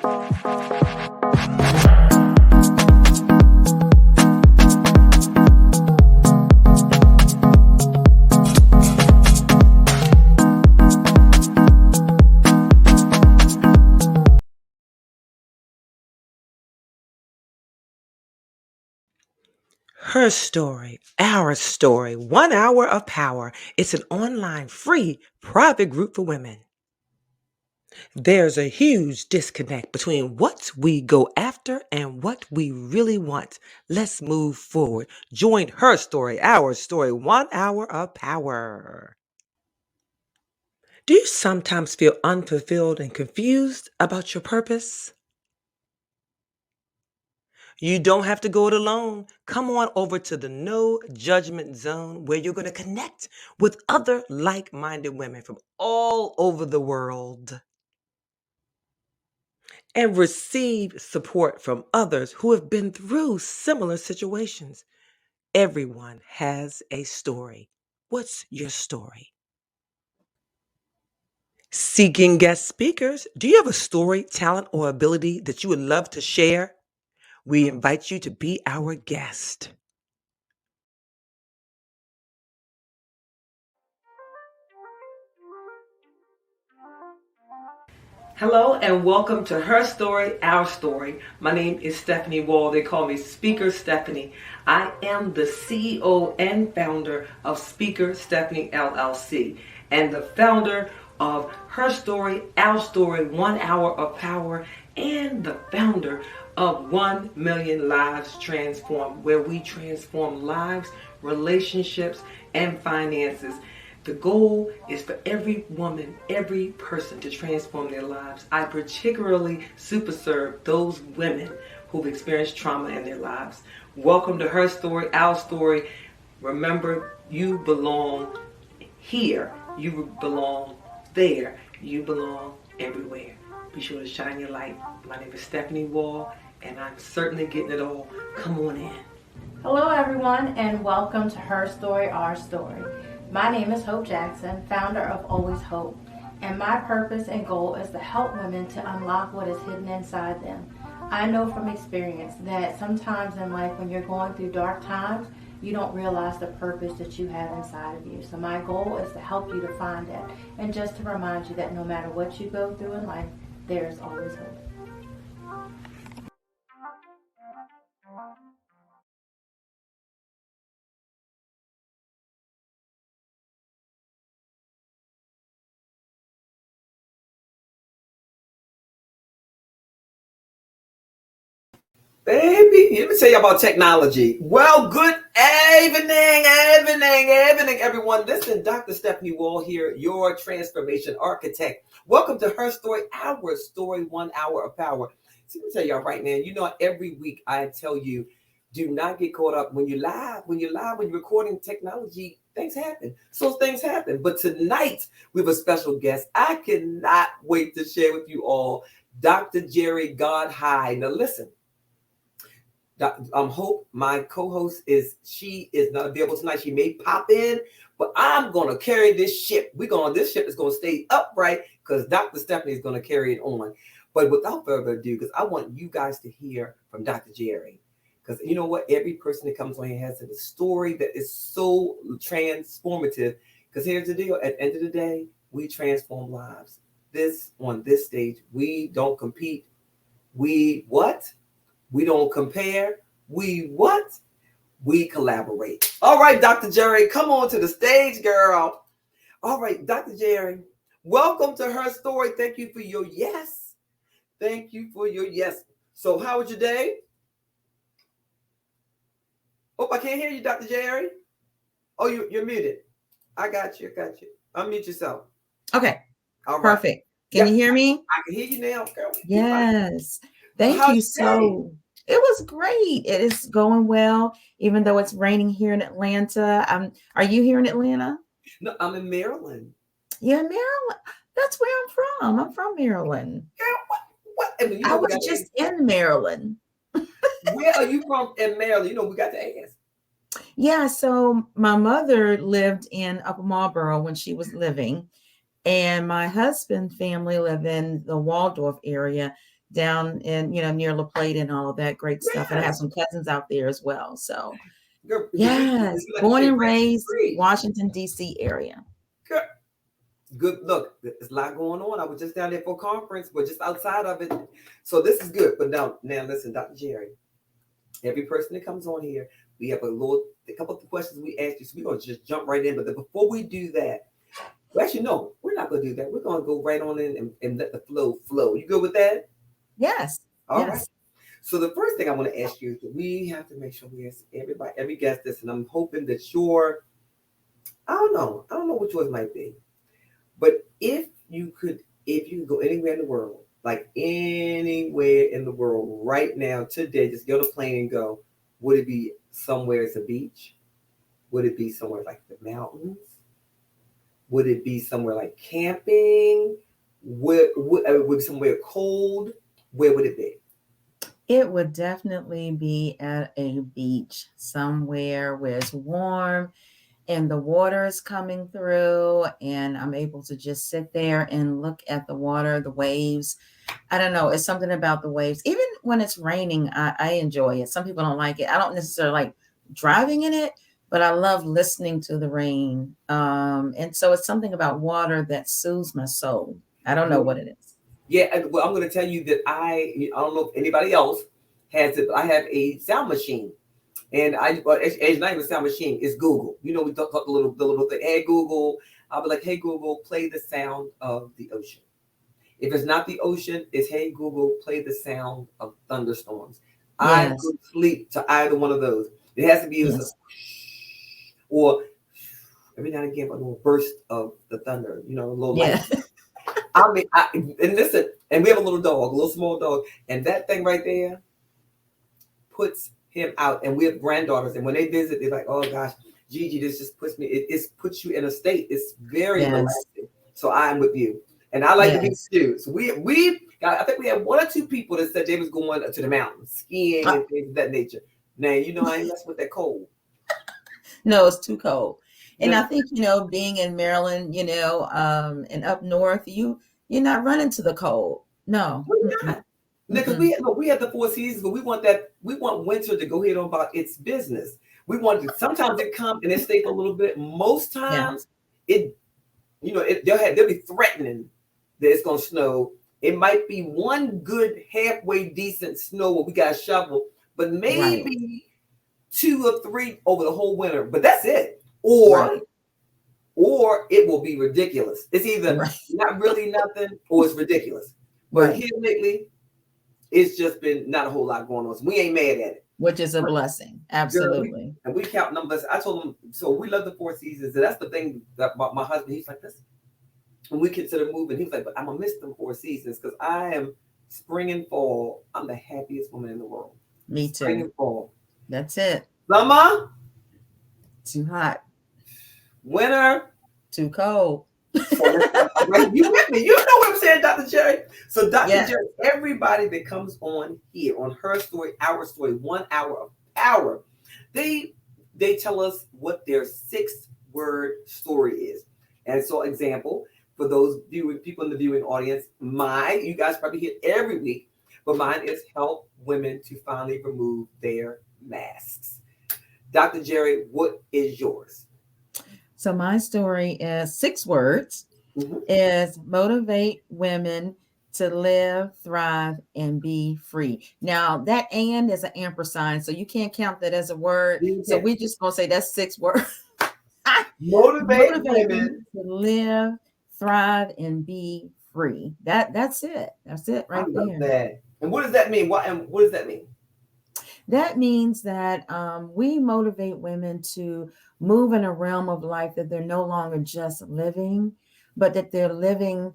HerStory, Our Story, 1 hour of power. It's an online, free, private group for women. There's a huge disconnect between what we go after and what we really want. Let's move forward. Join HerStory, Our Story, 1 hour of power. Do you sometimes feel unfulfilled and confused about your purpose? You don't have to go it alone. Come on over to the No Judgment Zone where you're going to connect with other like minded women from all over the world and receive support from others who have been through similar situations. Everyone has a story. What's your story? Seeking guest speakers. Do you have a story, talent, or ability that you would love to share? We invite you to be our guest. Hello and welcome to Her Story, Our Story. My name is Stephanie Wall. They call me Speaker Stephanie. I am the CEO and founder of Speaker Stephanie LLC and the founder of Her Story, Our Story, 1 hour of power, and the founder of 1 Million Lives Transformed, where we transform lives, relationships, and finances. The goal is for every woman, every person to transform their lives. I particularly super serve those women who've experienced trauma in their lives. Welcome to Her Story, Our Story. Remember, you belong here. You belong there. You belong everywhere. Be sure to shine your light. My name is Stephanie Wall, and I'm certainly getting it all. Come on in. Hello everyone and welcome to Her Story, Our Story. My name is Hope Jackson, founder of Always Hope, and my purpose and goal is to help women to unlock what is hidden inside them. I know from experience that sometimes in life when you're going through dark times, you don't realize the purpose that you have inside of you. So my goal is to help you to find it and just to remind you that no matter what you go through in life, there is always hope. Baby, let me tell you about technology. Well, good evening, everyone. This is Dr. Stephanie Wall here, your transformation architect. Welcome to Her Story, Our Story, 1 hour of power. So let me tell y'all right now, every week I tell you, do not get caught up when you're live. When you're recording technology, things happen. So things happen. But tonight, we have a special guest. I cannot wait to share with you all Dr. Jeri Godhigh. Now listen. Hope, my co-host, she is not available tonight. She may pop in, but I'm gonna carry this ship. This ship is gonna stay upright because Dr. Stephanie is gonna carry it on. But without further ado, because I want you guys to hear from Dr. Jeri, because you know what, every person that comes on here has a story that is so transformative. Because here's the deal: at the end of the day, we transform lives. On this stage, we don't compete. We what? We don't compare. We what? We collaborate. All right, Dr. Jeri, come on to the stage, girl. All right, Dr. Jeri, welcome to Her Story. Thank you for your yes. Thank you for your yes. So how was your day? Oh, I can't hear you, Dr. Jeri. Oh, you're muted. I got you. Unmute yourself. Okay. All right. Perfect. Can you hear me? I can hear you now, girl. Yes. Thank you so. It was great. It is going well, even though it's raining here in Atlanta. Are you here in Atlanta? No, I'm in Maryland. Yeah, Maryland. That's where I'm from. I'm from Maryland. Girl, what? I, mean, I was just in Maryland. Where are you from in Maryland? We got to ask. Yeah, so my mother lived in Upper Marlboro when she was living, and my husband's family live in the Waldorf area. down in, near La Plata and all of that great stuff. And I have Yes. some cousins out there as well. So Girl, yes, you like to born say and right raised free. Washington, D.C. area. Girl, good. Look, there's a lot going on. I was just down there for a conference, but just outside of it. So this is good. But now listen, Dr. Jeri, every person that comes on here, we have a couple of questions we ask you. So we're going to just jump right in. But before we do that, well, actually, no, we're not going to do that. We're going to go right on in and let the flow. You good with that? Yes. All right. Yes. So the first thing I want to ask you is that we have to make sure we ask every guest this, and I'm hoping that I don't know what yours might be, but if you could go anywhere in the world, like anywhere in the world right now, today, just get on a plane and go, would it be somewhere it's a beach? Would it be somewhere like the mountains? Would it be somewhere like camping? Would it be somewhere cold? Where would it be? It would definitely be at a beach somewhere where it's warm and the water is coming through, and I'm able to just sit there and look at the water, the waves. I don't know. It's something about the waves. Even when it's raining, I enjoy it. Some people don't like it. I don't necessarily like driving in it, but I love listening to the rain. And so it's something about water that soothes my soul. I don't know what it is. Yeah, well, I'm going to tell you that I don't know if anybody else has it, but I have a sound machine, and it's not even a sound machine. It's Google. We talk the little thing. Hey Google, I'll be like, hey Google, play the sound of the ocean. If it's not the ocean, it's hey Google, play the sound of thunderstorms. I Yes. could sleep to either one of those. It has to be Yes. or every now and again a little burst of the thunder. A little light. Yeah. I mean, and listen, and we have a little dog, a little small dog, and that thing right there puts him out. And we have granddaughters, and when they visit, they're like, "Oh gosh, Gigi, this just puts me. It puts you in a state. It's very Yes. relaxing." So I'm with you, and I like the beach Yes. too. So I think we had one or two people that said they was going to the mountains, skiing Uh, and things of that nature. Now I ain't messing with that cold. no, it's too cold. And I No, think, being in Maryland, and up north, you're not running to the cold. No. we're Mm-mm. not. Because Mm-mm. we had the 4 seasons, but we want winter to go ahead on about its business. We want to sometimes it come and it stay for a little bit. Most Yeah. times it they'll be threatening that it's gonna snow. It might be one good halfway decent snow where we got a shovel, but Right. maybe 2 or 3 over the whole winter. But that's it. Or Right. or it will be ridiculous. It's either Right. not really nothing or it's ridiculous. But Right. here lately, it's just been not a whole lot going on. So we ain't mad at it. Which is a blessing. Girl, Absolutely. we count numbers. I told him, so we love the 4 seasons. And that's the thing that my husband, he's like, this. When we consider moving, he was like, but I'm going to miss them 4 seasons because I am spring and fall. I'm the happiest woman in the world. Me Spring too. and fall. That's it. Summer, Too hot. winter. Too cold. Right, you with me? You know what I'm saying, Dr. Jeri. So, Dr. Yeah. Jeri, everybody that comes on here on Her Story, Our Story, 1 hour of power, they tell us what their 6-word story is. And so, example, for those people in the viewing audience, you guys probably hear every week, but mine is help women to finally remove their masks. Dr. Jeri, what is yours? So my story is 6 words. Mm-hmm. Is motivate women to live, thrive, and be free. Now that "and" is an ampersand, so you can't count that as a word. So we just gonna say that's 6 words. Motivate women to live, thrive, and be free. That's it. That's it right I love there. that. And what does that mean? What does that mean? That means that we motivate women to move in a realm of life that they're no longer just living, but that they're living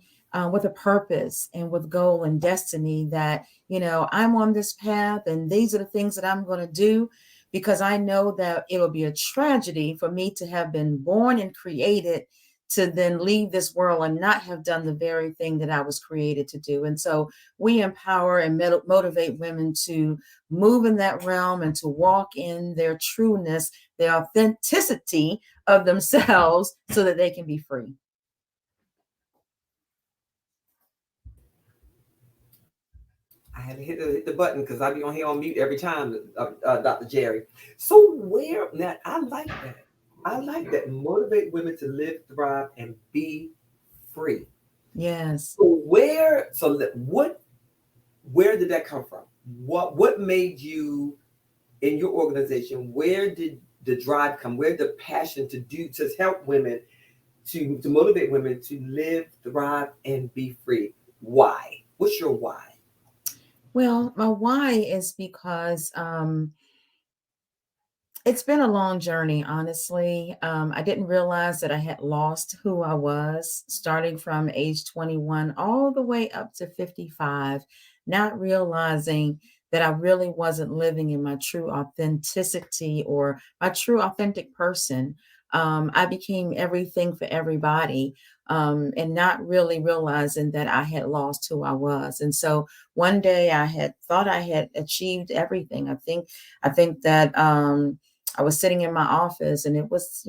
with a purpose and with goal and destiny. That, I'm on this path and these are the things that I'm going to do, because I know that it will be a tragedy for me to have been born and created to then leave this world and not have done the very thing that I was created to do. And so we empower and motivate women to move in that realm and to walk in their trueness, their authenticity of themselves, so that they can be free. had to hit the button because I be on here on mute every time, Dr. Jeri. So where now? I like that. I like that. Motivate women to live, thrive, and be free. Yes. So where? So what? Where did that come from? What made you in your organization? Where did the drive come? Where the passion to help women to motivate women to live, thrive, and be free? Why? What's your why? Well, my why is because it's been a long journey, honestly. I didn't realize that I had lost who I was starting from age 21 all the way up to 55, not realizing that I really wasn't living in my true authenticity or my true authentic person. I became everything for everybody, and not really realizing that I had lost who I was. And so one day I had thought I had achieved everything. I think that I was sitting in my office and it was,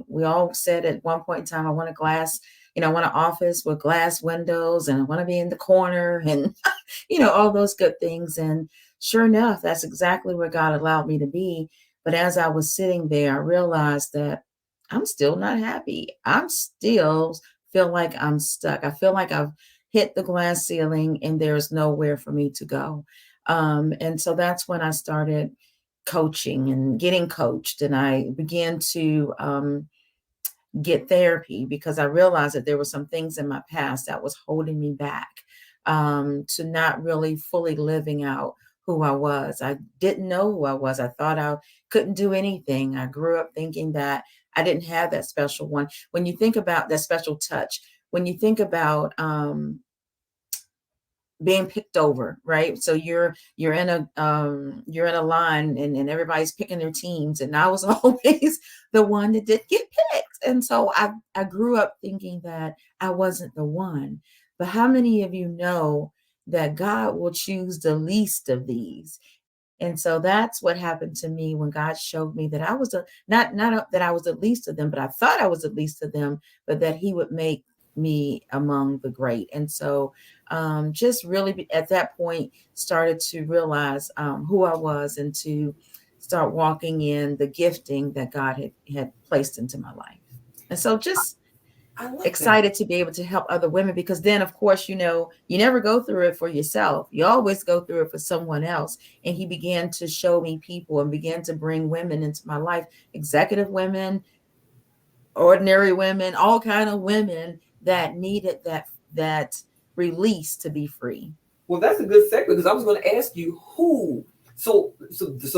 we all said at one point in time, I want a glass, I want an office with glass windows and I want to be in the corner and, all those good things. And sure enough, that's exactly where God allowed me to be. But as I was sitting there, I realized that I'm still not happy. I'm still feel like I'm stuck. I feel like I've hit the glass ceiling and there's nowhere for me to go. And so that's when I started coaching and getting coached. And I began to get therapy because I realized that there were some things in my past that was holding me back to not really fully living out who I was. I didn't know who I was. I thought I couldn't do anything. I grew up thinking that I didn't have that special one. When you think about that special touch, when you think about being picked over, right? So you're in a line and everybody's picking their teams, and I was always the one that did get picked. And so I grew up thinking that I wasn't the one. But how many of you know that God will choose the least of these? And so that's what happened to me when God showed me that I was that I was the least of them, but I thought I was the least of them, but that He would make me among the great. And so just really at that point started to realize who I was and to start walking in the gifting that God had placed into my life. And so just I like that. excited to be able to help other women, because then of course, you never go through it for yourself. You always go through it for someone else. And He began to show me people and began to bring women into my life, executive women, ordinary women, all kind of women that needed that release to be free. Well, that's a good segue because I was going to ask you who. So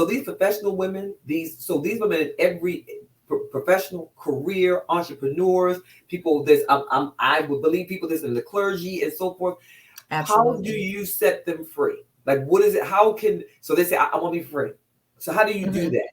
these professional women, these women in every professional career, entrepreneurs, people. I would believe people that's in the clergy and so forth. Absolutely. How do you set them free? Like, what is it? How can so they say I want to be free? So how do you do that?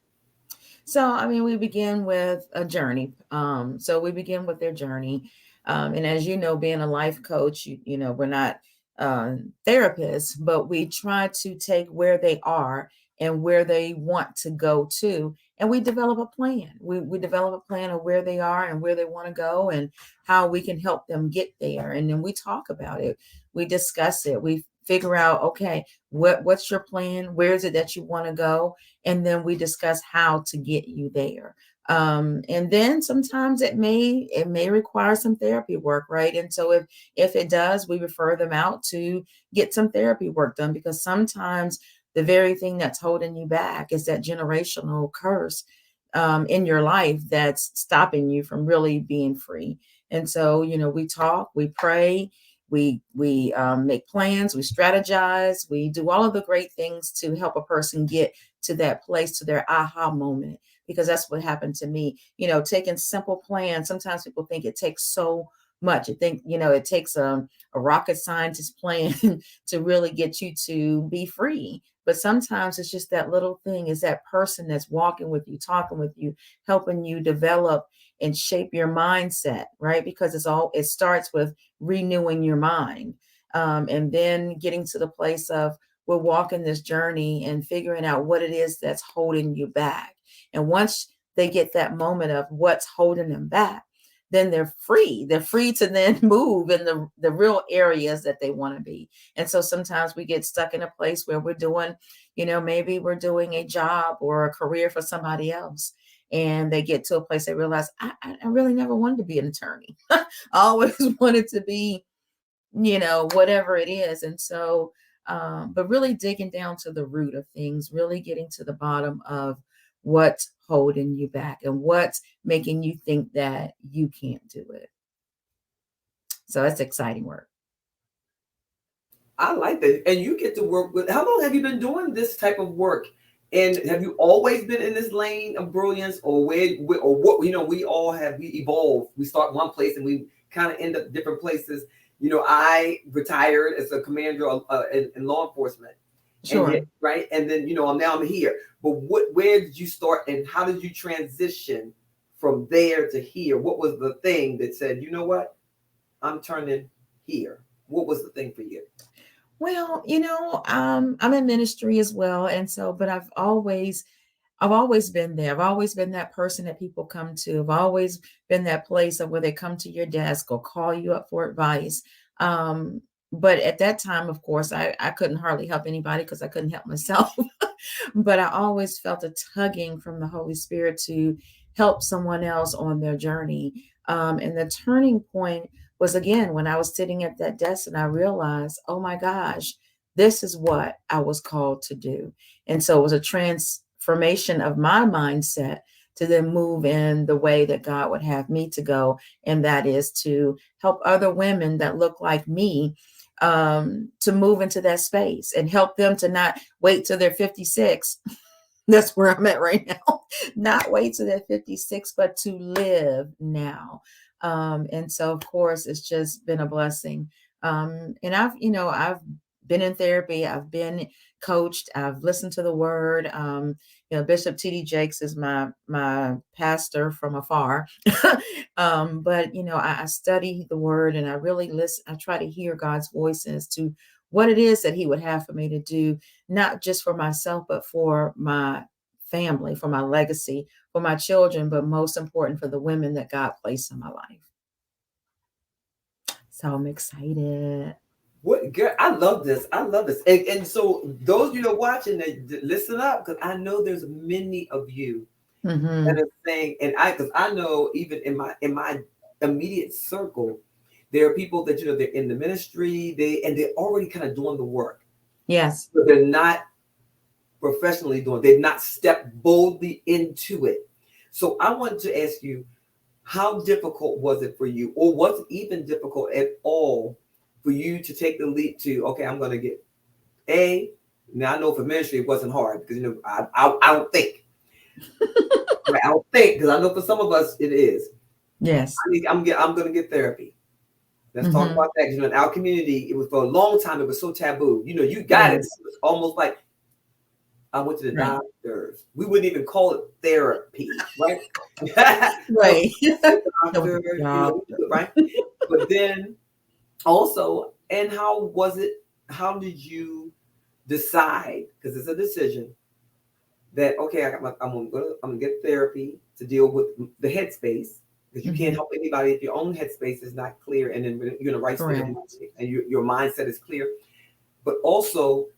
So, I mean, we begin with a journey. So we begin with their journey. And as you know, being a life coach, we're not therapists, but we try to take where they are and where they want to go to. And we develop a plan. We develop a plan of where they are and where they want to go and how we can help them get there. And then we talk about it. We discuss it. We figure out, okay, what's your plan? Where is it that you want to go? And then we discuss how to get you there. And then sometimes it may require some therapy work, right? And so if it does, we refer them out to get some therapy work done, because sometimes the very thing that's holding you back is that generational curse in your life that's stopping you from really being free. And so, we talk, we pray, we make plans, we strategize, we do all of the great things to help a person get to that place, to their aha moment, because that's what happened to me. Taking simple plans. Sometimes people think it takes so much. I think, it takes a rocket scientist plan to really get you to be free. But sometimes it's just that little thing, is that person that's walking with you, talking with you, helping you develop and shape your mindset, right? Because it starts with renewing your mind. And then getting to the place of we're walking this journey and figuring out what it is that's holding you back. And once they get that moment of what's holding them back, then they're free. They're free to then move in the real areas that they want to be. And so sometimes we get stuck in a place where we're doing, maybe we're doing a job or a career for somebody else. And they get to a place they realize, I really never wanted to be an attorney. I always wanted to be, whatever it is. And so, but really digging down to the root of things, really getting to the bottom of what's holding you back and what's making you think that you can't do it. So that's exciting work. I like that. And you get to work with, how long have you been doing this type of work? And have you always been in this lane of brilliance, or or what, we evolve. We start one place and we kind of end up different places. I retired as a commander in law enforcement. Sure. And right. And then, I'm here. But where did you start and how did you transition from there to here? What was the thing that said, you know what, I'm turning here? What was the thing for you? Well, I'm in ministry as well. And so, but I've always been there. I've always been that person that people come to. I've always been that place of where they come to your desk or call you up for advice. But at that time, of course, I couldn't hardly help anybody because I couldn't help myself. But I always felt a tugging from the Holy Spirit to help someone else on their journey. And the turning point was, again, when I was sitting at that desk and I realized, oh my gosh, this is what I was called to do. And so it was a transformation of my mindset to then move in the way that God would have me to go. And that is to help other women that look like me to move into that space and help them to not wait till they're 56. That's where I'm at right now. Not wait till they're 56, but to live now. And so, of course, it's just been a blessing. And I've been in therapy. I've been coached. I've listened to the word. Bishop T.D. Jakes is my pastor from afar. But, I study the word and I really listen. I try to hear God's voice as to what it is that he would have for me to do, not just for myself, but for my family, for my legacy, for my children, but most important for the women that God placed in my life. So I'm excited. What, girl, I love this. I love this. And so those, watching, listen up, because I know there's many of you that are saying, because I know even in my immediate circle, there are people that, they're in the ministry, they're already kind of doing the work. Yes. But they're not professionally doing, they've not stepped boldly into it. So I wanted to ask you, how difficult was it for you, or was it even difficult at all for you to take the leap to, okay, I'm going to get now I know for ministry it wasn't hard because I don't think. Right, I don't think, because I know for some of us it is. Yes. I'm going to get therapy. Let's talk about that. In our community, it was for a long time, it was so taboo. You got it. It was almost like I went to the doctors. We wouldn't even call it therapy, right? Right. Doctor, right? But then also, and how was it? How did you decide? Because it's a decision that, okay, I'm gonna get therapy to deal with the headspace, because you can't help anybody if your own headspace is not clear, and then you're in the right state of mind and your mindset is clear. But also,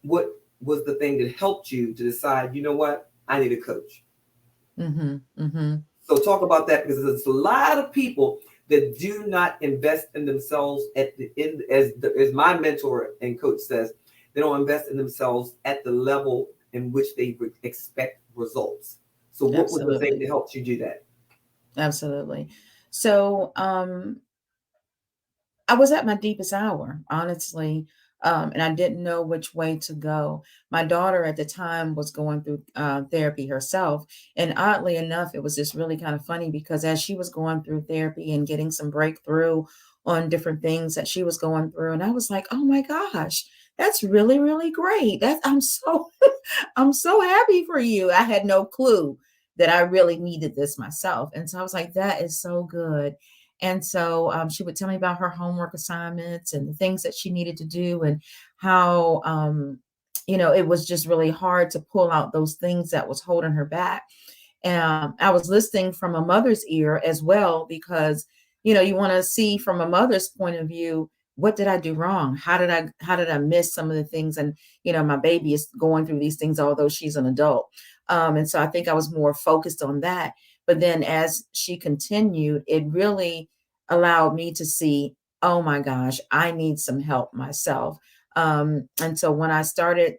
what was the thing that helped you to decide, you know what, I need a coach? So talk about that, because there's a lot of people that do not invest in themselves at the end, as my mentor and coach says, they don't invest in themselves at the level in which they would expect results. So what was the thing that helped you do that? Absolutely. So I was at my deepest hour, honestly. And I didn't know which way to go. My daughter at the time was going through therapy herself. And oddly enough, it was just really kind of funny, because as she was going through therapy and getting some breakthrough on different things that she was going through, and I was like, oh my gosh, that's really, really great. I'm so happy for you. I had no clue that I really needed this myself. And so I was like, that is so good. And so she would tell me about her homework assignments and the things that she needed to do, and how, it was just really hard to pull out those things that was holding her back. I was listening from a mother's ear as well, because, you want to see from a mother's point of view, what did I do wrong? How did I miss some of the things? And, my baby is going through these things, although she's an adult. And so I think I was more focused on that. But then as she continued, it really allowed me to see, oh my gosh, I need some help myself. And so when I started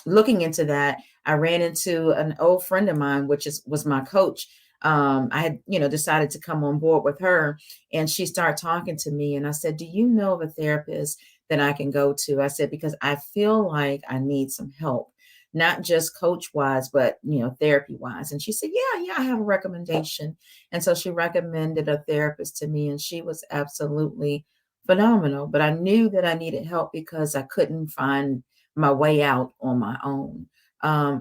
looking into that, I ran into an old friend of mine, which was my coach. I had, decided to come on board with her, and she started talking to me. And I said, "Do you know of a therapist that I can go to?" I said, "Because I feel like I need some help, not just coach wise, but, therapy wise." And she said, "Yeah, I have a recommendation." And so she recommended a therapist to me, and she was absolutely phenomenal. But I knew that I needed help because I couldn't find my way out on my own.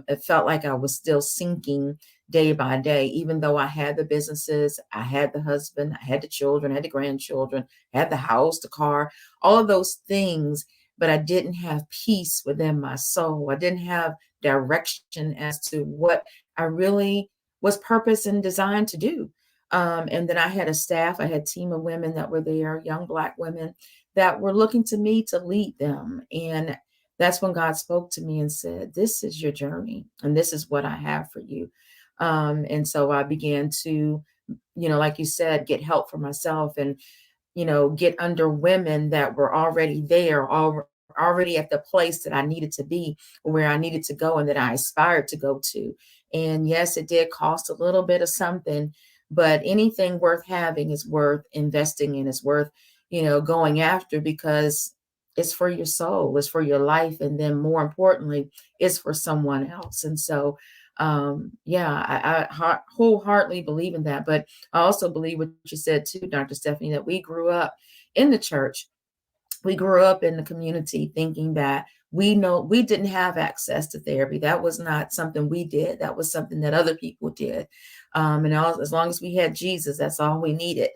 It felt like I was still sinking day by day, even though I had the businesses, I had the husband, I had the children, I had the grandchildren, I had the house, the car, all of those things. But I didn't have peace within my soul. I didn't have direction as to what I really was purpose and designed to do. And then I had a staff, I had a team of women that were there, young Black women that were looking to me to lead them. And that's when God spoke to me and said, "This is your journey, and this is what I have for you." And so I began to, like you said, get help for myself, and, get under women that were already there, already at the place that I needed to be, where I needed to go, and that I aspired to go to. And yes, it did cost a little bit of something, but anything worth having is worth investing in, is worth, going after, because it's for your soul, it's for your life, and then more importantly, it's for someone else. And so, I wholeheartedly believe in that. But I also believe what you said too, Dr. Stephanie, that we grew up in the church. We grew up in the community thinking that we didn't have access to therapy. That was not something we did. That was something that other people did. As long as we had Jesus, that's all we needed.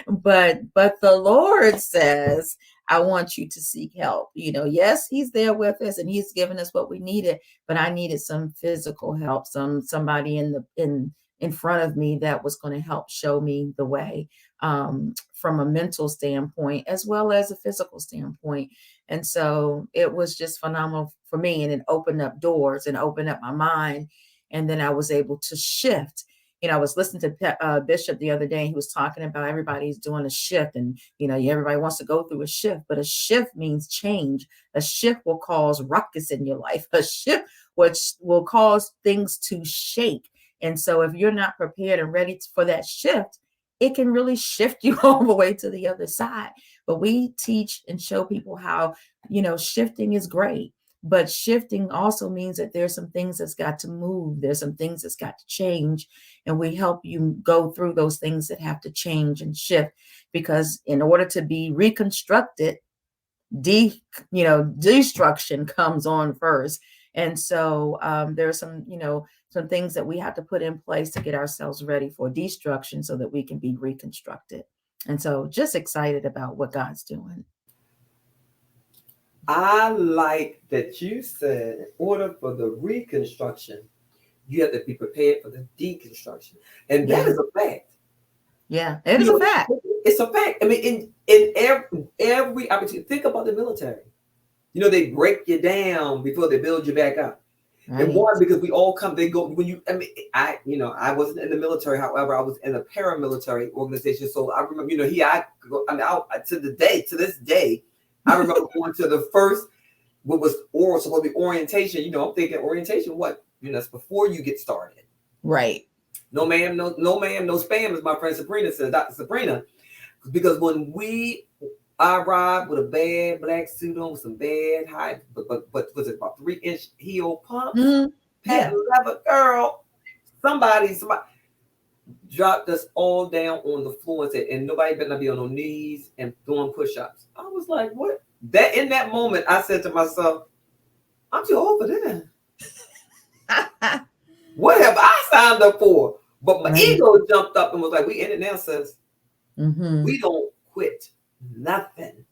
But the Lord says, "I want you to seek help." Yes, He's there with us, and He's given us what we needed, but I needed some physical help, somebody in front of me that was going to help show me the way, from a mental standpoint as well as a physical standpoint. And so it was just phenomenal for me, and it opened up doors and opened up my mind. And then I was able to shift. I was listening to Bishop the other day, and he was talking about everybody's doing a shift, and, everybody wants to go through a shift, but a shift means change. A shift will cause ruckus in your life. A shift which will cause things to shake. And so if you're not prepared and ready for that shift, it can really shift you all the way to the other side. But we teach and show people how, shifting is great. But shifting also means that there's some things that's got to move. There's some things that's got to change. And we help you go through those things that have to change and shift. Because in order to be reconstructed, destruction comes on first. And so there's some things that we have to put in place to get ourselves ready for destruction so that we can be reconstructed. And so just excited about what God's doing. I like that you said, in order for the reconstruction, you have to be prepared for the deconstruction. And that is a fact. Yeah, it is a fact. It's a fact. I mean, in every opportunity, think about the military. They break you down before they build you back up. Right. And one, because we all they go, when you, I wasn't in the military. However, I was in a paramilitary organization. So I remember, to this day, I remember going to the first, what was supposed to be orientation. I'm thinking orientation, what? That's before you get started. Right. No ma'am, no ma'am, no spam, as my friend Sabrina says, Dr. Sabrina. Because when I arrived with a bad black suit on with some bad high, but was it about 3-inch heel pumps? Mm-hmm. Patent leather, girl. Somebody dropped us all down on the floor and said, "And nobody better not be on their knees and doing push-ups." I was like, what? That in that moment, I said to myself, I'm too old for that. What have I signed up for? But my ego jumped up and was like, "We in it now, sis. Mm-hmm. We don't quit nothing."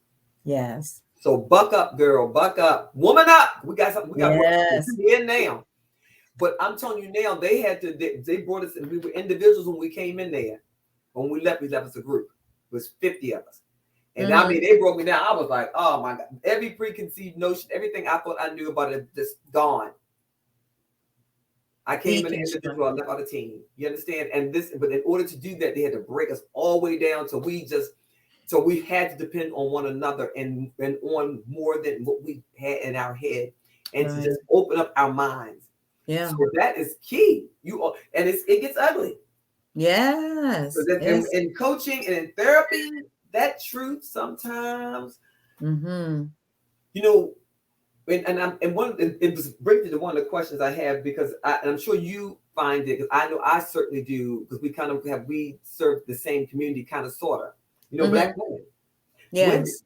Yes. So buck up, girl. Buck up. Woman up. We got something. We got work here now. But I'm telling you now, they had to. They brought us, and we were individuals when we came in there. When we left as a group. It was 50 of us. And I mean, they broke me down. I was like, oh my God. Every preconceived notion, everything I thought I knew about it, just gone. I came in as an individual, I left out a team. You understand? And but in order to do that, they had to break us all the way down. So we had to depend on one another and on more than what we had in our head, and to just open up our minds. Yeah. So that is key. And it gets ugly. Yes. So in coaching and in therapy, that truth sometimes, and it was bringing to one of the questions I have, because I'm sure you find it, because I know I certainly do, because we serve the same community, kind of, sort of, Black women. Yes.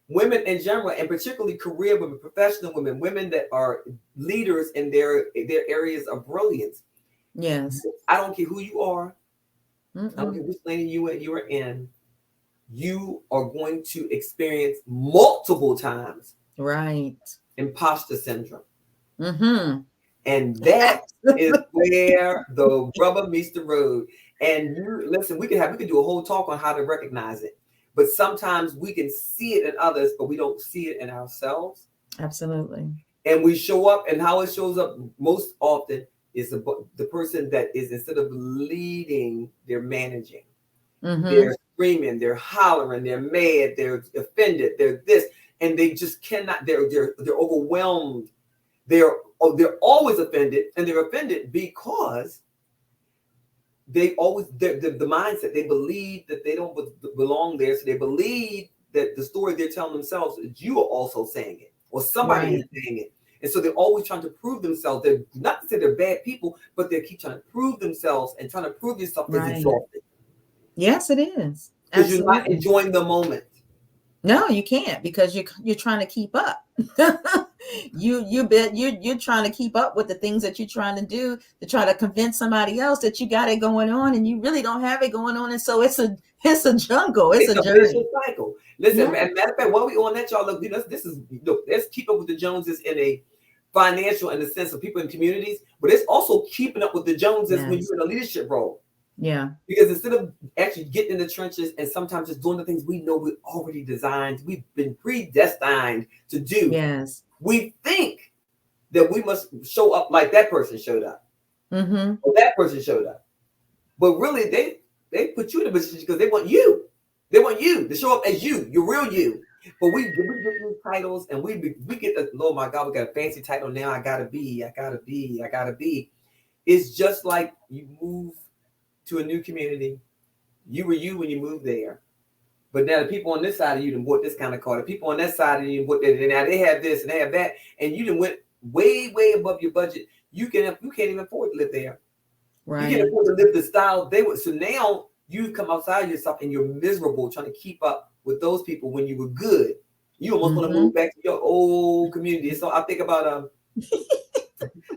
Women in general, and particularly career women, professional women that are leaders in their areas of brilliance. Yes. I don't care who you are. I don't care which lane you are in. You are going to experience multiple times, right, imposter syndrome. And that is where the rubber meets the road. And listen, we could do a whole talk on how to recognize it. But sometimes we can see it in others, but we don't see it in ourselves. Absolutely. And we show up, and how it shows up most often is the person that is, instead of leading, they're managing. They're screaming, they're hollering, they're mad, they're offended, they're this, and they just cannot. They're overwhelmed. They're always offended, and they're offended because they always the mindset. They believe that they don't belong there, so they believe that the story they're telling themselves is you are also saying it, or somebody is saying it. And so they're always trying to prove themselves. They're not to say they're bad people, but they keep trying to prove themselves, and trying to prove yourself is exhausting. Yes, it is. Because you're not enjoying the moment. No, you can't, because you're trying to keep up. You're trying to keep up with the things that you're trying to do, to try to convince somebody else that you got it going on, and you really don't have it going on. And so it's a jungle. It's a journey. Cycle. Listen, matter of fact, while we on that, y'all, look, let's keep up with the Joneses in a financial, in the sense of people in communities, but it's also keeping up with the Joneses when you're in a leadership role. Yeah. Because instead of actually getting in the trenches and sometimes just doing the things we know we're already designed, we've been predestined to do. Yes. We think that we must show up like that person showed up. Or that person showed up. But really, they put you in a position because they want you. They want you to show up as you, your real you. But we get these titles, and we get the, oh my God, we got a fancy title now. I gotta be. It's just like you move to a new community. You were you when you moved there, but now the people on this side of you done bought this kind of car. The people on that side of you bought that, and now they have this and they have that, and you done went way above your budget. You can't even afford to live there. Right. You can't afford to live the style they would. So now you come outside yourself and you're miserable trying to keep up with those people when you were good. You almost want to move back to your old community. So I think about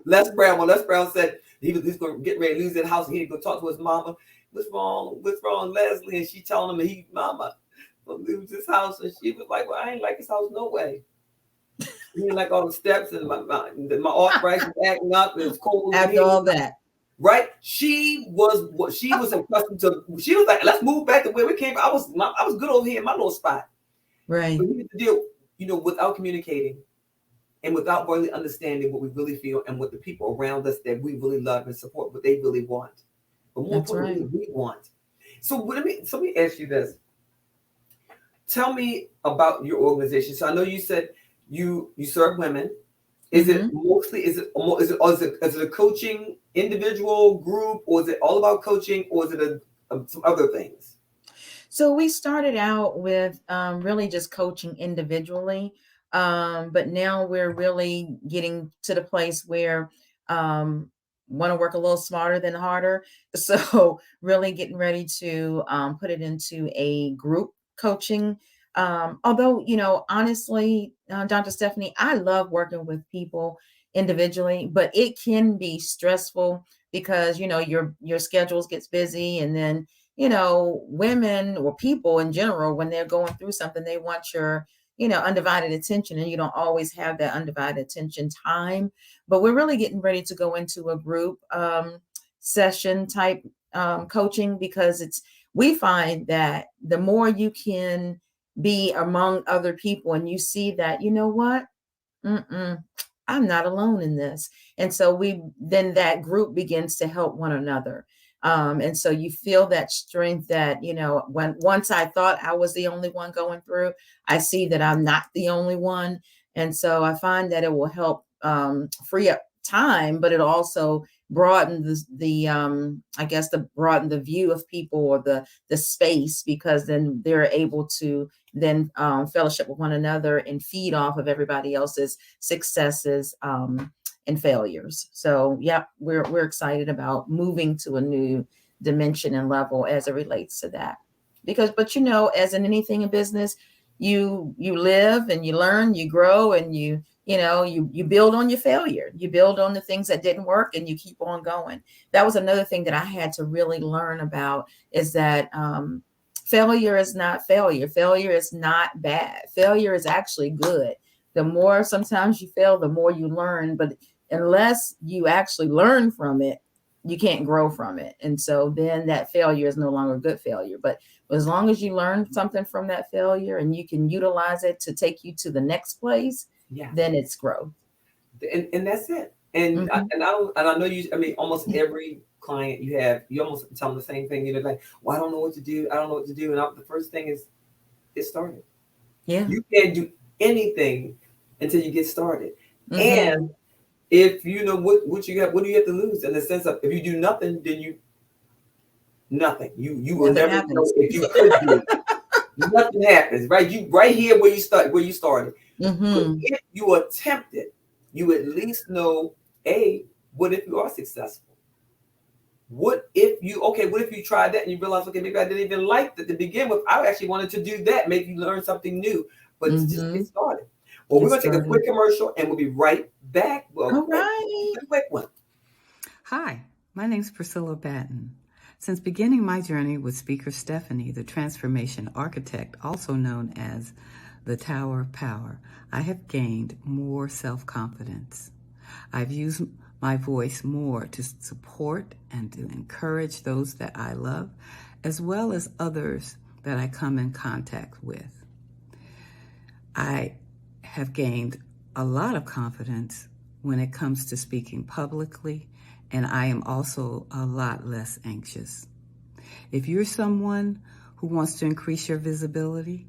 Les Brown. When Les Brown said he's going to get ready to lose that house, and he'd go talk to his mama. What's wrong, Leslie? And she telling him mama, going to lose this house. And she was like, well, I ain't like this house no way. He didn't like all the steps, and my arthritis was acting up. It was cold. After all that. Right? She was accustomed to. She was like, let's move back to where we came from. I was good over here in my little spot. Right. But we need to deal, without communicating and without really understanding what we really feel and what the people around us that we really love and support, what they really want. But more importantly, we want. So let me ask you this. Tell me about your organization. So I know you said you serve women. Is it a coaching individual group, or is it all about coaching, or is it some other things? So we started out with really just coaching individually, but now we're really getting to the place where want to work a little smarter than harder. So really getting ready to put it into a group coaching. Although, honestly, Dr. Stephanie, I love working with people individually, but it can be stressful because, your schedules gets busy, and then, women or people in general, when they're going through something, they want your undivided attention, and you don't always have that undivided attention time. But we're really getting ready to go into a group session type coaching, because we find that the more you can be among other people and you see that, you know what, I'm not alone in this. And so then that group begins to help one another. And so you feel that strength that, once I thought I was the only one going through, I see that I'm not the only one. And so I find that it will help free up time, but it also broaden broaden the view of people, or the space, because then they're able to then fellowship with one another and feed off of everybody else's successes and failures. So yeah, we're excited about moving to a new dimension and level as it relates to that. But as in anything in business, you live and you learn, you grow, and you build on your failure. You build on the things that didn't work, and you keep on going. That was another thing that I had to really learn about, is that failure is not failure. Failure is not bad. Failure is actually good. The more sometimes you fail, the more you learn. But unless you actually learn from it, you can't grow from it. And so then that failure is no longer a good failure. But as long as you learn something from that failure and you can utilize it to take you to the next place, then it's growth. And that's it. And I know you. I mean, almost every client you almost tell them the same thing. Like, well, I don't know what to do. I don't know what to do. And the first thing is, get started. Yeah. You can't do anything until you get started. And if you know what you got, what do you have to lose? In the sense of, if you do nothing, then nothing. You will never know if you could do it. Nothing happens, right? You right here where you started. If you attempt it, you at least know, what if you are successful? What if you tried that and you realize, okay, maybe I didn't even like that to begin with. I actually wanted to do that. Maybe you learn something new, but just get started. Well, we're going to take a quick commercial and we'll be right back. Well, all right. A quick one. Hi, my name's Priscilla Batten. Since beginning my journey with Speaker Stephanie, the Transformation Architect, also known as the Tower of Power, I have gained more self-confidence. I've used my voice more to support and to encourage those that I love, as well as others that I come in contact with. I have gained a lot of confidence when it comes to speaking publicly, and I am also a lot less anxious. If you're someone who wants to increase your visibility,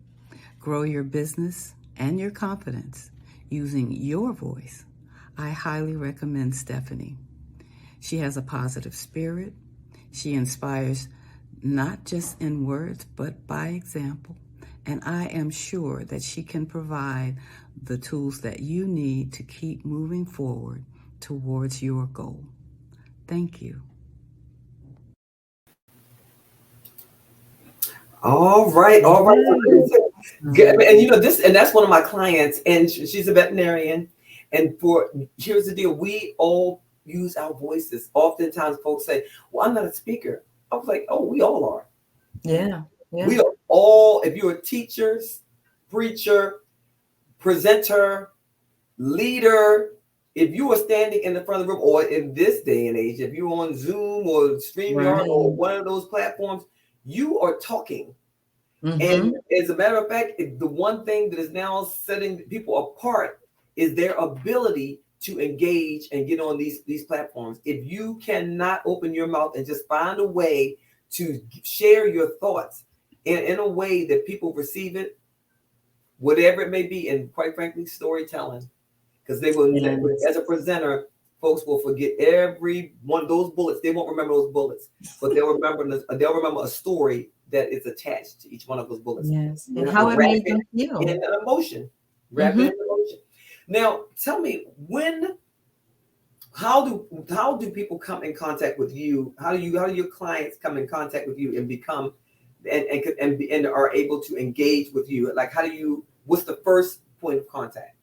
grow your business and your confidence using your voice, I highly recommend Stephanie. She has a positive spirit. She inspires not just in words, but by example. And I am sure that she can provide the tools that you need to keep moving forward towards your goal. Thank you. All right. And and that's one of my clients, and she's a veterinarian. And here's the deal: we all use our voices. Oftentimes, folks say, "Well, I'm not a speaker." I was like, "Oh, we all are." Yeah. We are all. If you're a teacher, preacher, presenter, leader, if you are standing in the front of the room, or in this day and age, if you're on Zoom or StreamYard or one of those platforms, you are talking. And as a matter of fact, the one thing that is now setting people apart is their ability to engage and get on these platforms. If you cannot open your mouth and just find a way to share your thoughts in a way that people receive it, whatever it may be, and quite frankly, storytelling, because they will, as a presenter, folks will forget every one of those bullets. They won't remember those bullets, but they'll remember a story that is attached to each one of those bullets. Yes, and how it made them feel. In an emotion, wrapped in emotion. Now, tell me, how do people come in contact with you? How do your clients come in contact with you and become and are able to engage with you? Like, what's the first point of contact?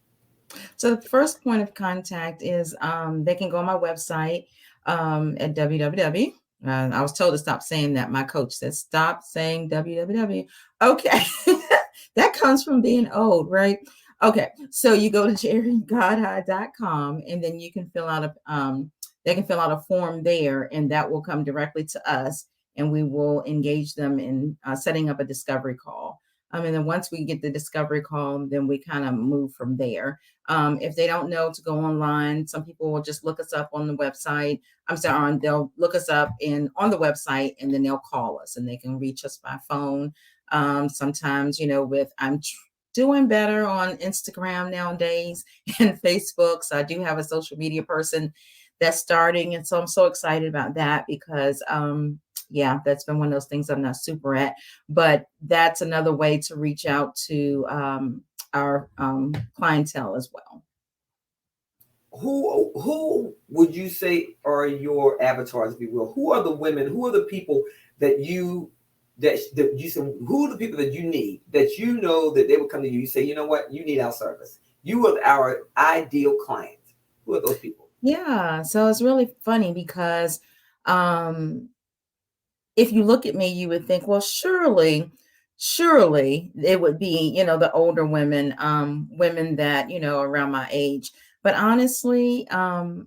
So the first point of contact is they can go on my website at www. I was told to stop saying that. My coach said, stop saying www. Okay. That comes from being old, right? Okay, so you go to JeriGodhigh.com, and then you can fill out they can fill out a form there, and that will come directly to us, and we will engage them in setting up a discovery call. And then once we get the discovery call, then we kind of move from there. If they don't know to go online, some people will just look us up on the website. I'm sorry, they'll look us up on the website, and then they'll call us, and they can reach us by phone. Sometimes, I'm doing better on Instagram nowadays and Facebook. So I do have a social media person that's starting. And so I'm so excited about that because, that's been one of those things I'm not super at, but that's another way to reach out to our clientele as well. Who would you say are your avatars, if you will? Who are the women? Who are the people that you said? Who are the people that you need, that you know that they would come to you? You say, you know what, you need our service. You are our ideal client. Who are those people? Yeah, so it's really funny because if you look at me, you would think, well, surely it would be, the older women, women that, around my age. But honestly,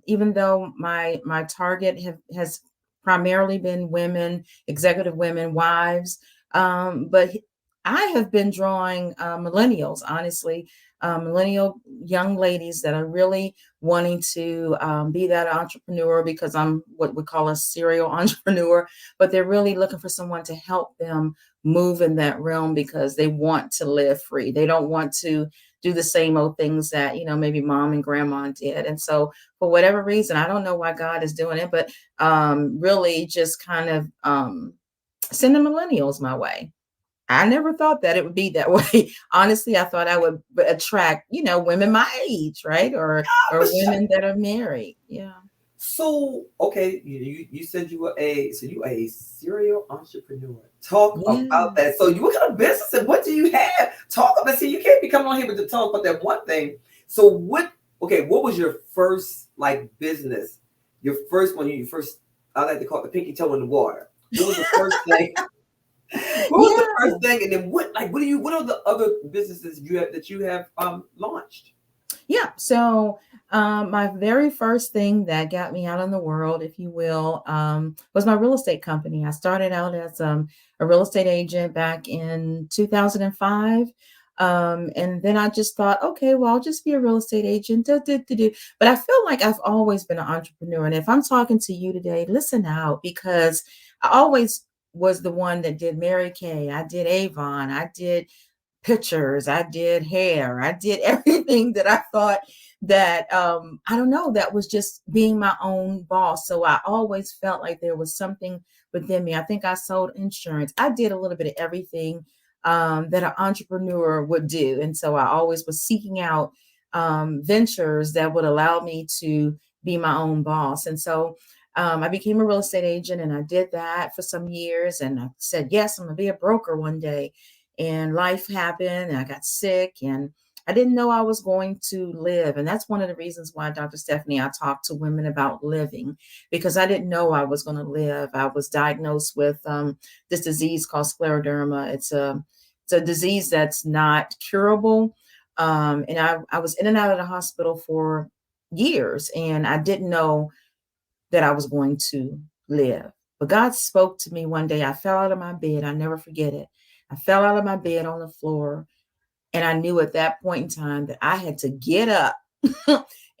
even though my target has primarily been women, executive women, wives, but I have been drawing millennials, honestly, millennial young ladies that are really wanting to be that entrepreneur, because I'm what we call a serial entrepreneur, but they're really looking for someone to help them move in that realm because they want to live free. They don't want to do the same old things that, maybe mom and grandma did. And so for whatever reason, I don't know why God is doing it, but really just kind of sending millennials my way. I never thought that it would be that way. Honestly, I thought I would attract, women my age, right? Or women that are married. Yeah. So, okay, you said you were a serial entrepreneur. Talk about that. So, what kind of business and what do you have? Talk about. See, you can't be coming on here to talk about that one thing. So, what was your first business? Your first one. I like to call it the pinky toe in the water. What was the first thing? What was the first thing, and then what are the other businesses that you have launched? Yeah. So my very first thing that got me out in the world, if you will, was my real estate company. I started out as a real estate agent back in 2005. And then I just thought, okay, well, I'll just be a real estate agent. But I feel like I've always been an entrepreneur. And if I'm talking to you today, listen out, because I always was the one that did Mary Kay. I did Avon. I did pictures. I did hair. I did everything that I thought that, I don't know, that was just being my own boss. So I always felt like there was something within me. I think I sold insurance. I did a little bit of everything that an entrepreneur would do. And so I always was seeking out ventures that would allow me to be my own boss. And so I became a real estate agent, and I did that for some years. And I said, yes, I'm going to be a broker one day. And life happened, and I got sick, and I didn't know I was going to live. And that's one of the reasons why, Dr. Stephanie, I talk to women about living, because I didn't know I was going to live. I was diagnosed with this disease called scleroderma. It's a disease that's not curable. And I was in and out of the hospital for years, and I didn't know that I was going to live. But God spoke to me one day. I fell out of my bed. I never forget it. I fell out of my bed on the floor, and I knew at that point in time that I had to get up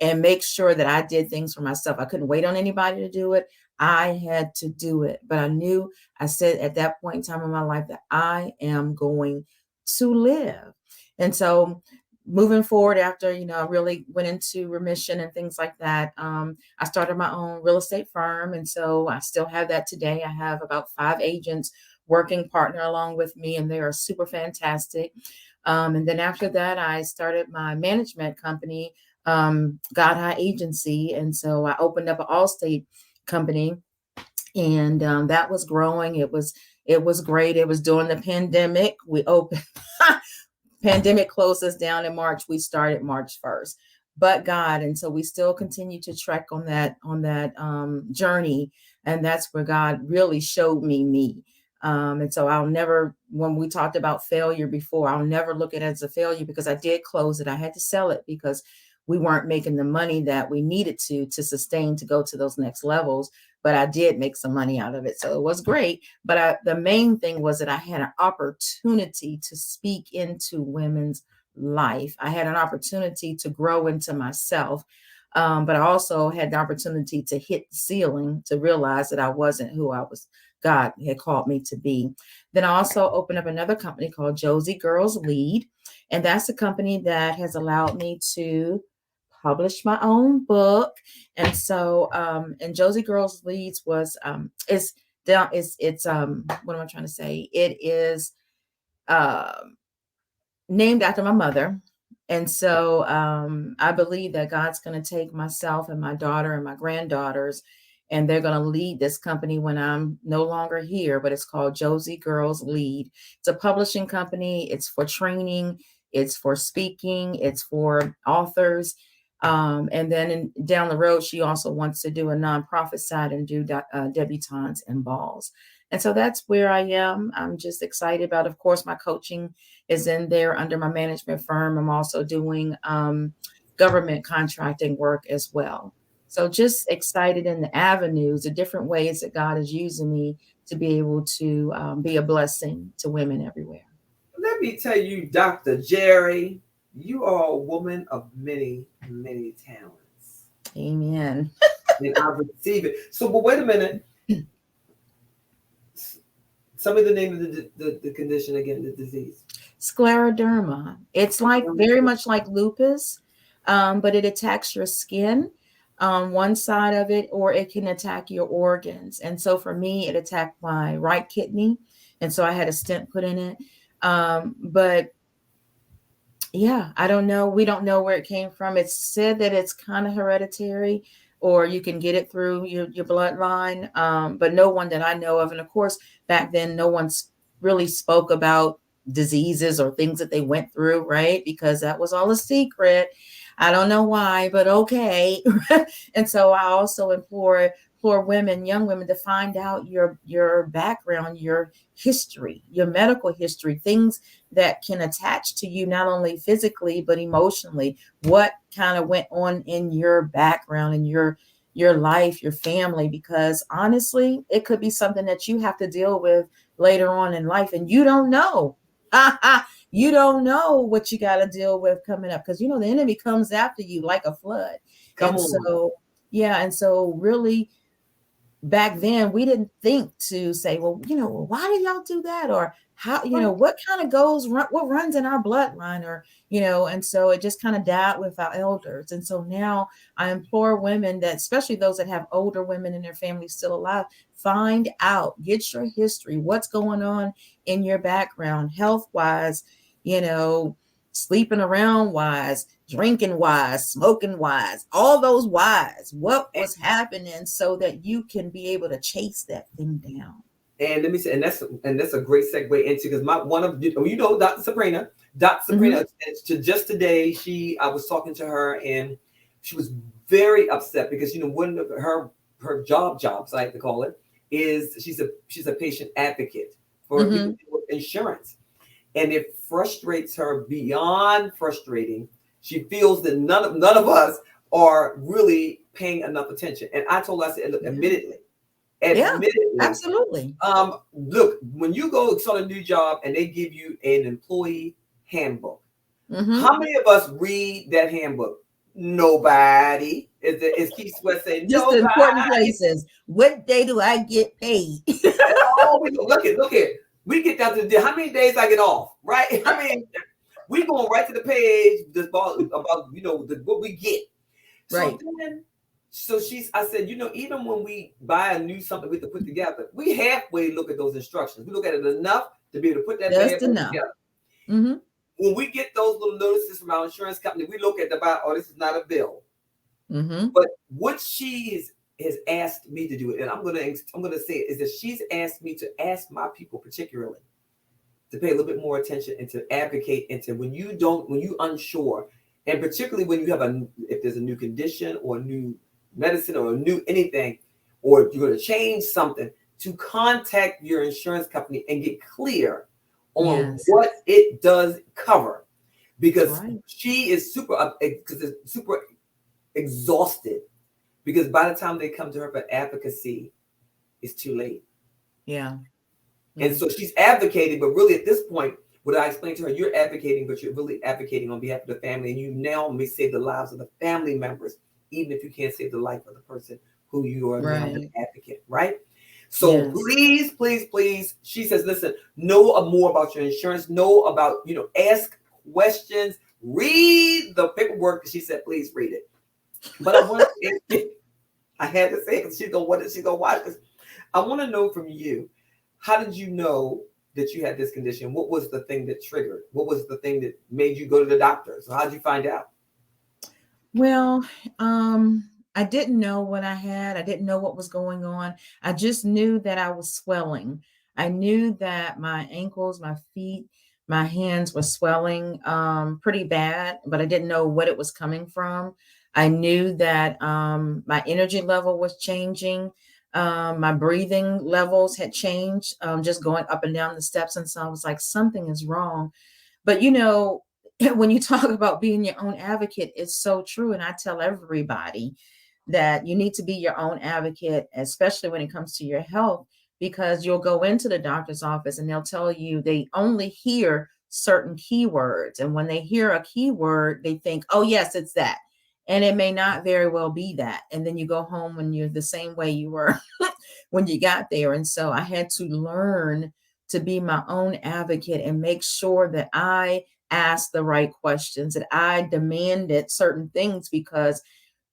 and make sure that I did things for myself. I couldn't wait on anybody to do it. I had to do it. But I said at that point in time in my life that I am going to live. And so moving forward, after, I really went into remission and things like that, I started my own real estate firm. And so I still have that today. I have about 5 agents working partner along with me, and they are super fantastic. And then after that, I started my management company, Godhigh Agency. And so I opened up an all-state company, and that was growing. It was great. It was during the pandemic. We opened, pandemic closed us down in March. We started March 1st, but God. And so we still continue to trek on that journey. And that's where God really showed me. And so I'll never, when we talked about failure before, I'll never look at it as a failure because I did close it. I had to sell it because we weren't making the money that we needed to sustain to go to those next levels. But I did make some money out of it. So it was great. But the main thing was that I had an opportunity to speak into women's life. I had an opportunity to grow into myself. But I also had the opportunity to hit the ceiling to realize that I wasn't who God had called me to be. Then I also opened up another company called Josie Girls Lead. And that's a company that has allowed me to publish my own book. And so, and Josie Girls Leads was, what am I trying to say? It is named after my mother. And so I believe that God's going to take myself and my daughter and my granddaughters, and they're going to lead this company when I'm no longer here, but it's called Josie Girls Lead. It's a publishing company. It's for training. It's for speaking. It's for authors. And then down the road, she also wants to do a nonprofit side and do debutantes and balls. And so that's where I am. I'm just excited about, of course, my coaching is in there under my management firm. I'm also doing government contracting work as well. So just excited in the avenues, the different ways that God is using me to be able to be a blessing to women everywhere. Let me tell you, Dr. Jeri, you are a woman of many, many talents. Amen. And I receive it. So, but wait a minute. Tell me the name of the condition again, the disease. Scleroderma. It's like very much like lupus, but it attacks your skin, one side of it, or it can attack your organs. And so for me, it attacked my right kidney. And so I had a stent put in it. But yeah, I don't know. We don't know where it came from. It's said that it's kind of hereditary, or you can get it through your bloodline, but no one that I know of. And of course, back then, no one really spoke about diseases or things that they went through, right? Because that was all a secret. I don't know why, but okay. And so I also implore women, young women, to find out your background, your history, your medical history, things that can attach to you, not only physically, but emotionally. What kind of went on in your background, in your life, your family, because honestly, it could be something that you have to deal with later on in life. And you don't know. You don't know what you got to deal with coming up, because, the enemy comes after you like a flood. Come on. So, yeah. And so really, back then we didn't think to say, well, why do y'all do that? Or how, what kind of what runs in our bloodline, or, and so it just kind of died with our elders. And so now I implore women, that especially those that have older women in their family still alive, find out, get your history, what's going on in your background, health wise, sleeping around wise, drinking wise, smoking wise, all those wise, what was happening, so that you can be able to chase that thing down. And let me say, and that's a great segue into, because Dr. Sabrina, just today, I was talking to her, and she was very upset because one of her jobs, I like to call it, is she's a patient advocate for people with insurance. And it frustrates her beyond frustrating. She feels that none of us are really paying enough attention. And I told her, I said, look, admittedly, absolutely. Look, when you go start a new job and they give you an employee handbook, how many of us read that handbook? Nobody. As Keith Sweat saying, just the important places. What day do I get paid? Look at. We get down to the day, how many days I get off, right? I mean, we going right to the page about what we get. Right. I said, even when we buy a new something we have to put together, we halfway look at those instructions. We look at it enough to be able to put that together. When we get those little notices from our insurance company, we look at this is not a bill. But what she has asked me to do it, and I'm gonna say it, is that she's asked me to ask my people particularly to pay a little bit more attention and to advocate, and to when you unsure, and particularly when you have if there's a new condition or a new medicine or a new anything, or you're going to change something, to contact your insurance company and get clear on Yes. what it does cover, because Right. she is super exhausted, because by the time they come to her for advocacy, it's too late. Yeah. And so she's advocating, but really at this point, what I explained to her, you're advocating, but you're really advocating on behalf of the family, and you now may save the lives of the family members, even if you can't save the life of the person who you are now an advocate, right? So Yes. please, please, please, she says, listen, know more about your insurance, know about, ask questions, read the paperwork. She said, please read it. But I want to, I had to say it because she's gonna watch this. I want to know from you, how did you know that you had this condition? What was the thing that triggered? What was the thing that made you go to the doctor? So how did you find out? Well, I didn't know what I had. I didn't know what was going on. I just knew that I was swelling. I knew that my ankles, my feet, my hands were swelling pretty bad, but I didn't know what it was coming from. I knew that my energy level was changing. My breathing levels had changed, just going up and down the steps. And so I was like, something is wrong. But when you talk about being your own advocate, it's so true. And I tell everybody that you need to be your own advocate, especially when it comes to your health, because you'll go into the doctor's office and they'll tell you they only hear certain keywords. And when they hear a keyword, they think, oh, yes, it's that. And it may not very well be that. And then you go home and you're the same way you were when you got there. And so I had to learn to be my own advocate and make sure that I asked the right questions, that I demanded certain things, because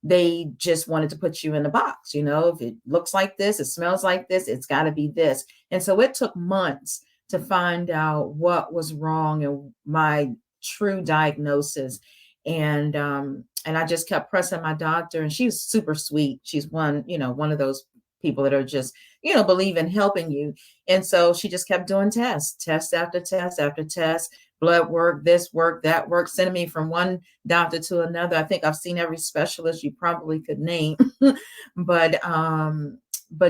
they just wanted to put you in a box. If it looks like this, it smells like this, it's got to be this. And so it took months to find out what was wrong and my true diagnosis. And I just kept pressing my doctor, and she's super sweet. She's one of those people that are just, believe in helping you. And so she just kept doing test after test after test, blood work, this work, that work, sending me from one doctor to another. I think I've seen every specialist you probably could name, but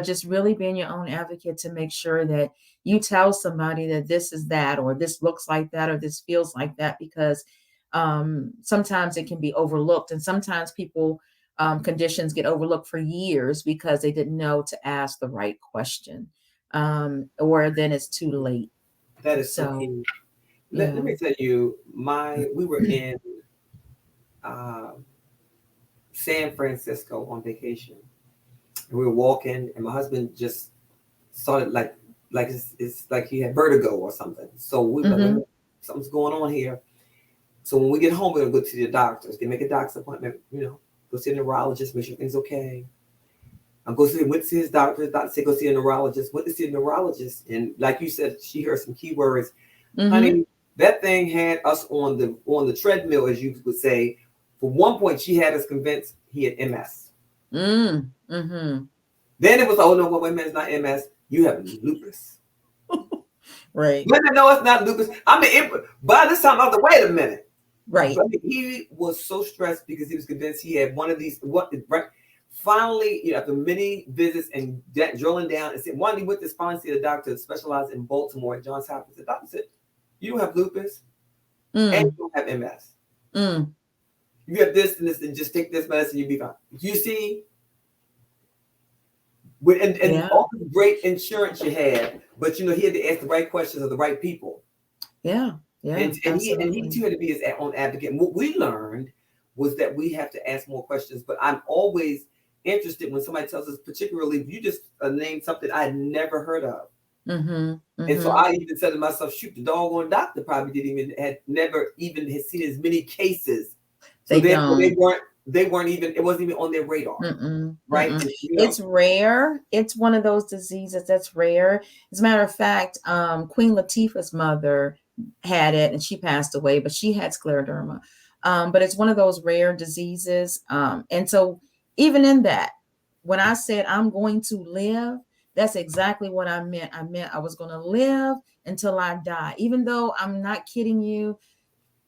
just really being your own advocate to make sure that you tell somebody that this is that, or this looks like that, or this feels like that, because sometimes it can be overlooked, and sometimes conditions get overlooked for years because they didn't know to ask the right question, or then it's too late. That is so key. Let me tell you, we were in San Francisco on vacation, and we were walking, and my husband just started like it's like he had vertigo or something. So we were like, something's going on here. So when we get home, we're gonna go to the doctors. They make a doctor's appointment, go see a neurologist, make sure things okay. Went to see his doctor. His doctor said, go see a neurologist. Went to see a neurologist. And like you said, she heard some keywords. Honey, that thing had us on the treadmill, as you would say. For one point, she had us convinced he had MS. Then it was, oh, no, wait a minute, it's not MS. You have lupus. Right. But no, it's not lupus. By this time, I was like, wait a minute. Right. But he was so stressed because he was convinced he had one of these. Finally, after many visits and drilling down, and said, one, he went to see a doctor specialized in Baltimore at Johns Hopkins. The doctor said, you don't have lupus and you don't have MS. You have this and this, and just take this medicine, you'll be fine. You see? And all the great insurance you had, but he had to ask the right questions of the right people. Yeah. And he too had to be his own advocate. And what we learned was that we have to ask more questions. But I'm always interested when somebody tells us, particularly if you just named something I had never heard of. And so I even said to myself, shoot, the doggone doctor probably had never even seen as many cases. So they weren't even, it wasn't even on their radar. Right? And, it's rare. It's one of those diseases that's rare. As a matter of fact, Queen Latifah's mother had it and she passed away, but she had scleroderma. But it's one of those rare diseases. And so even in that, when I said I'm going to live, that's exactly what I meant. I meant I was going to live until I die. Even though I'm not kidding you,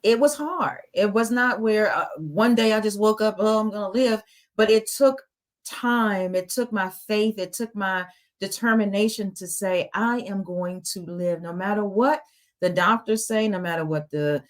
it was hard. It was not where one day I just woke up, oh, I'm going to live. But it took time. It took my faith. It took my determination to say, I am going to live no matter what the doctors say, no matter what the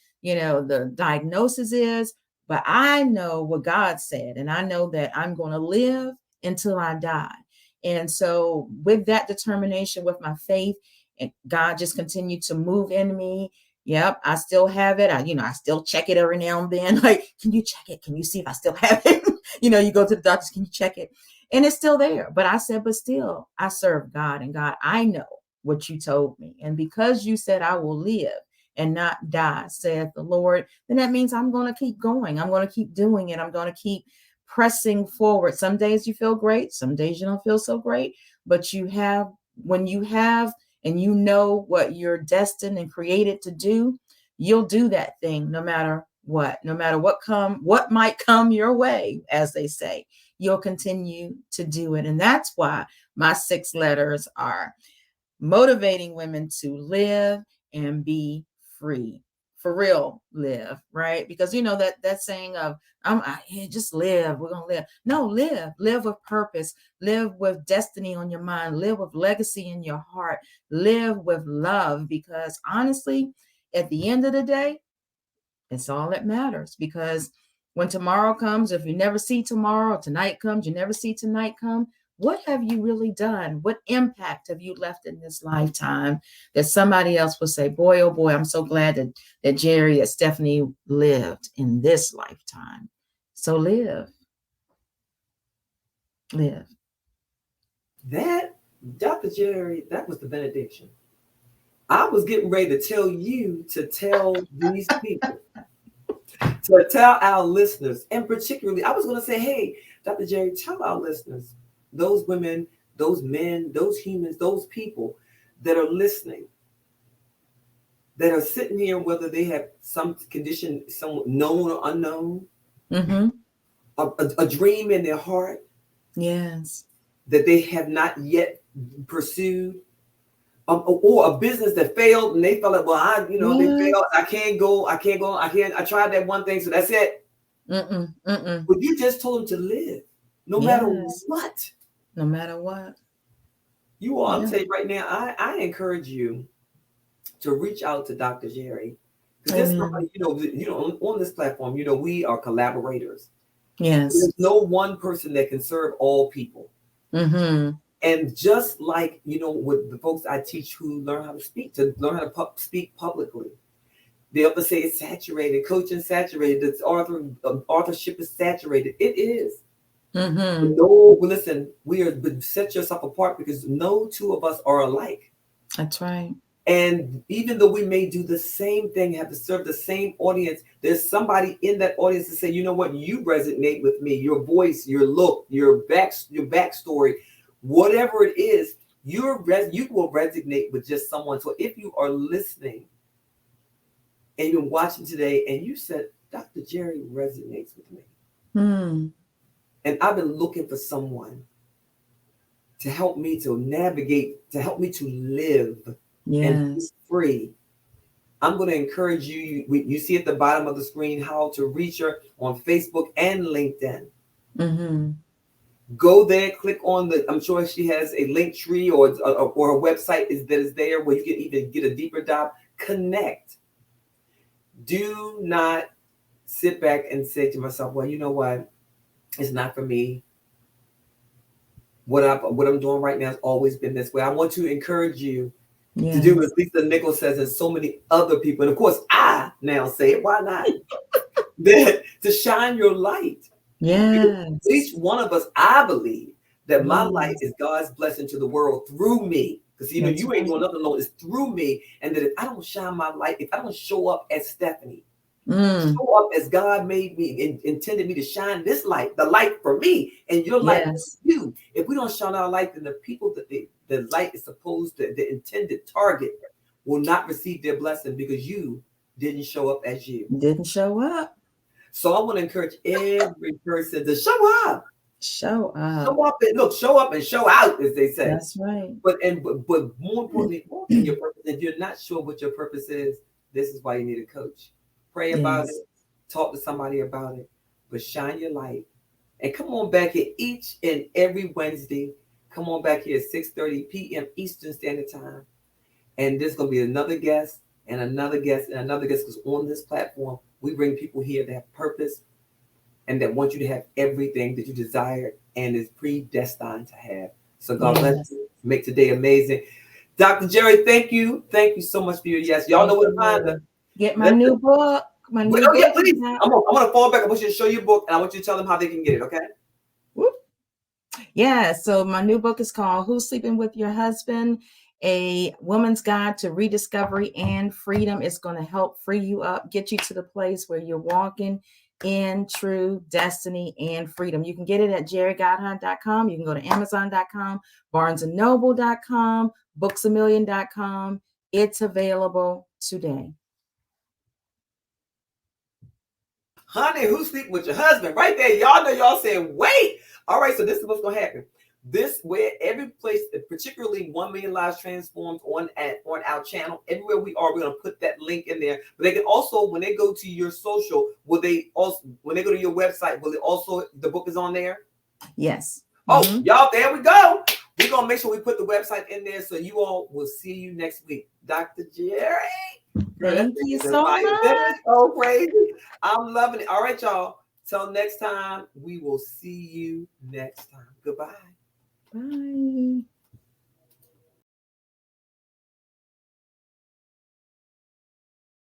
diagnosis is. But I know what God said, and I know that I'm going to live until I die. And so with that determination, with my faith, and God just continued to move in me. Yep, I still have it. I still check it every now and then. Like, can you check it? Can you see if I still have it? You go to the doctors, can you check it? And it's still there. But I said, but still, I serve God. And God, I know what you told me. And because you said I will live and not die, saith the Lord, then that means I'm going to keep going. I'm going to keep doing it. I'm going to keep pressing forward. Some days you feel great. Some days you don't feel so great. But when you have and you know what you're destined and created to do, you'll do that thing no matter what might come your way, as they say. You'll continue to do it. And that's why my 6 letters are motivating women to live and be free. For real, live, right? Because that saying of just live, we're gonna live. No, live with purpose, live with destiny on your mind, live with legacy in your heart, live with love. Because honestly, at the end of the day, it's all that matters. Because when tomorrow comes, if you never see tomorrow, tonight comes, you never see tonight come, what have you really done? What impact have you left in this lifetime that somebody else will say, boy, oh boy, I'm so glad that Jeri, that Stephanie lived in this lifetime. So live. That, Dr. Jeri, that was the benediction. I was getting ready to tell you to tell these people, to tell our listeners, and particularly, I was going to say, hey, Dr. Jeri, tell our listeners, those women, those men, those humans, those people that are listening, that are sitting here, whether they have some condition, some known or unknown, a dream in their heart, yes, that they have not yet pursued, or a business that failed and they felt like, well, they failed. I can't go. I tried that one thing, so that's it. But you just told them to live, no matter what. No matter what. You all, I'll tell you right now, I encourage you to reach out to Dr. Jeri. Because there's somebody, on this platform, we are collaborators. Yes. There's no one person that can serve all people. And just like, with the folks I teach who learn how to speak, to learn how to speak publicly, they often say it's saturated, coaching saturated, it's authorship is saturated. It is. No, listen, set yourself apart because no two of us are alike. That's right. And even though we may do the same thing, have to serve the same audience, there's somebody in that audience to say, you know what, you resonate with me, your voice, your look, your backstory, whatever it is, you will resonate with just someone. So if you are listening and you're watching today and you said, Dr. Jeri resonates with me. And I've been looking for someone to help me to navigate, to help me to live and be free. I'm going to encourage you. You see at the bottom of the screen how to reach her on Facebook and LinkedIn. Go there, click on I'm sure she has a link tree or a website that is there where you can even get a deeper dive. Connect. Do not sit back and say to myself, well, you know what? It's not for me. What I'm doing right now has always been this way. I want to encourage you to do as Lisa Nichols says, and so many other people. And of course, I now say it. Why not? To shine your light. Yes. Each one of us, I believe that my light is God's blessing to the world through me. Because you ain't doing nothing alone. It's through me. And that if I don't shine my light, if I don't show up as Stephanie, show up as God made me, intended me to shine this light, the light for me and your light for you. If we don't shine our light, then the people that the light is supposed to, the intended target, will not receive their blessing because you didn't show up as you. Didn't show up. So I want to encourage every person to show up. Show up. Show up and show out, as they say. That's right. But more importantly, more than your purpose, if you're not sure what your purpose is, this is why you need a coach. Pray about it. Talk to somebody about it. But shine your light. And come on back here each and every Wednesday. come on back here at 6:30 p.m. Eastern Standard Time. And there's going to be another guest and another guest and another guest, because on this platform, we bring people here that have purpose and that want you to have everything that you desire and is predestined to have. So God bless you. Make today amazing. Dr. Jeri, thank you. Thank you so much for your yes. Y'all know where to find her. Get my new book. My new book. Yeah, please. I'm going to fall back. I want you to show your book, and I want you to tell them how they can get it, okay? Whoop. Yeah, so my new book is called Who's Sleeping With Your Husband? A Woman's Guide to Rediscovery and Freedom. It's going to help free you up, get you to the place where you're walking in true destiny and freedom. You can get it at JeriGodhigh.com. You can go to Amazon.com, BarnesandNoble.com, BooksAMillion.com. It's available today. Honey, who's sleeping with your husband? Right there. Y'all know y'all saying, wait. All right, so this is what's going to happen. This, where every place, particularly 1 Million Lives Transformed on our channel, everywhere we are, we're going to put that link in there. But they can also, when they go to your social, when they go to your website, will it also, the book is on there? Yes. Oh, y'all, there we go. We're going to make sure we put the website in there, so you all will see you next week. Dr. Jeri. Thank you so much. That is so crazy. I'm loving it. All right, y'all. Till next time, we will see you next time. Goodbye. Bye.